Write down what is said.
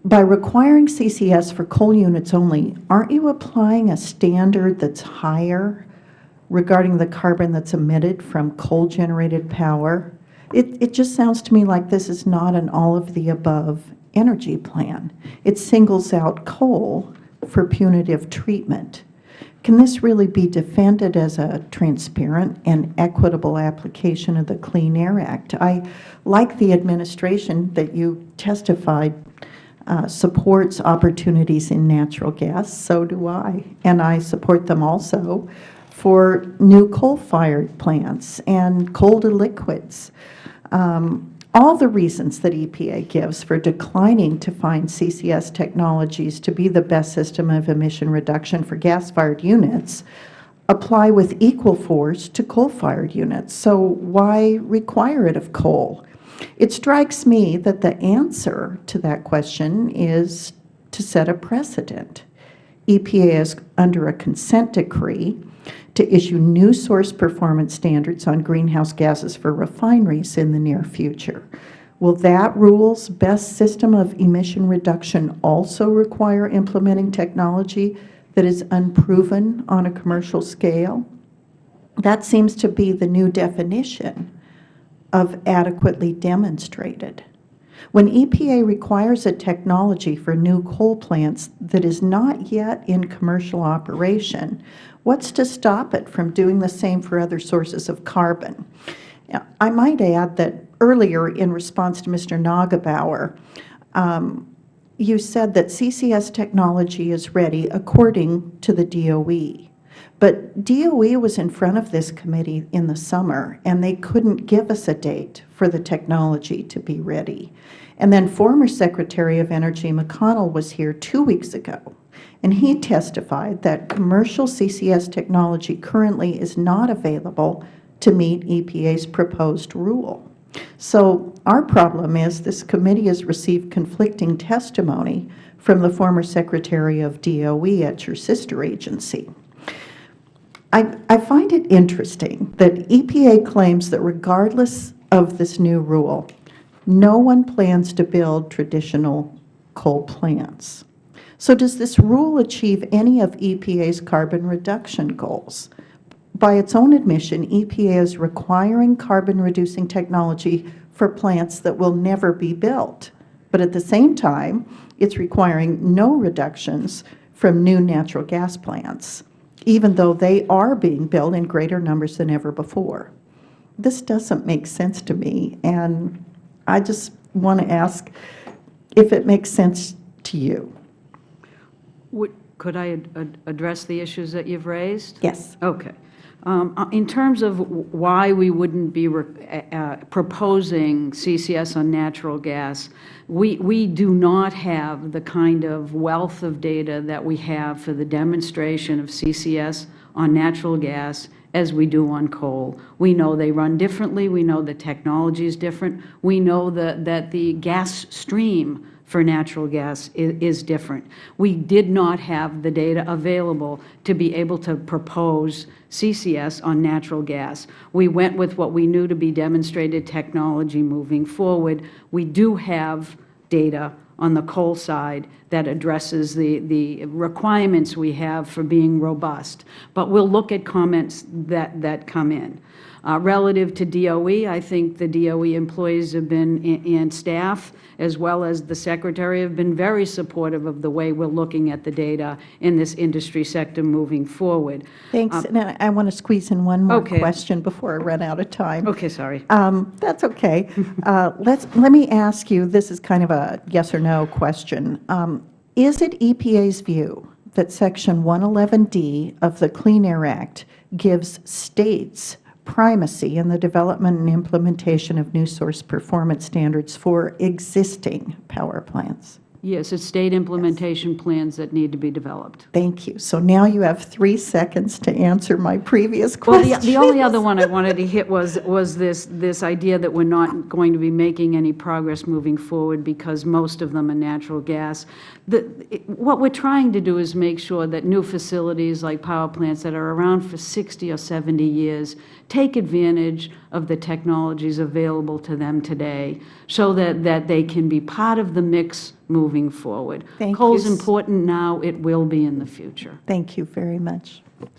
by requiring CCS for coal units only, aren't you applying a standard that's higher regarding the carbon that's emitted from coal-generated power? It just sounds to me like this is not an all-of-the-above energy plan. It singles out coal for punitive treatment. Can this really be defended as a transparent and equitable application of the Clean Air Act? I like the administration that you testified supports opportunities in natural gas. So do I. And I support them also for new coal-fired plants and coal to liquids. All the reasons that EPA gives for declining to find CCS technologies to be the best system of emission reduction for gas-fired units apply with equal force to coal-fired units. So why require it of coal? It strikes me that the answer to that question is to set a precedent. EPA is under a consent decree to issue new source performance standards on greenhouse gases for refineries in the near future. Will that rule's best system of emission reduction also require implementing technology that is unproven on a commercial scale? That seems to be the new definition of adequately demonstrated. When EPA requires a technology for new coal plants that is not yet in commercial operation, what's to stop it from doing the same for other sources of carbon? Now, I might add that earlier, in response to Mr. Nagebauer, you said that CCS technology is ready according to the DOE. But DOE was in front of this committee in the summer, and they couldn't give us a date for the technology to be ready. And then former Secretary of Energy McConnell was here 2 weeks ago, and he testified that commercial CCS technology currently is not available to meet EPA's proposed rule. So our problem is this committee has received conflicting testimony from the former Secretary of DOE at your sister agency. I find it interesting that EPA claims that regardless of this new rule, no one plans to build traditional coal plants. So does this rule achieve any of EPA's carbon reduction goals? By its own admission, EPA is requiring carbon-reducing technology for plants that will never be built. But at the same time, it's requiring no reductions from new natural gas plants, even though they are being built in greater numbers than ever before. This doesn't make sense to me, and I just want to ask if it makes sense to you. Could I address the issues that you've raised? Yes. Okay. In terms of why we wouldn't be proposing CCS on natural gas, we do not have the kind of wealth of data that we have for the demonstration of CCS on natural gas as we do on coal. We know they run differently. We know the technology is different. We know that the gas stream for natural gas is different. We did not have the data available to be able to propose CCS on natural gas. We went with what we knew to be demonstrated technology moving forward. We do have data on the coal side that addresses the requirements we have for being robust. But we'll look at comments that come in. Relative to DOE, I think the DOE employees have been, and staff, as well as the Secretary, have been very supportive of the way we're looking at the data in this industry sector moving forward. Thanks. And I want to squeeze in one more question before I run out of time. Okay, sorry. That's okay. Let me ask you, this is kind of a yes or no question. Is it EPA's view that Section 111D of the Clean Air Act gives states primacy in the development and implementation of new source performance standards for existing power plants? Yes, it's state implementation plans that need to be developed. Thank you. So now you have 3 seconds to answer my previous question. Well, the only other one I wanted to hit was this idea that we're not going to be making any progress moving forward because most of them are natural gas. What we're trying to do is make sure that new facilities like power plants that are around for 60 or 70 years take advantage of the technologies available to them today so that they can be part of the mix moving forward. Thank Coal's you. important now, it will be in the future. Thank you very much.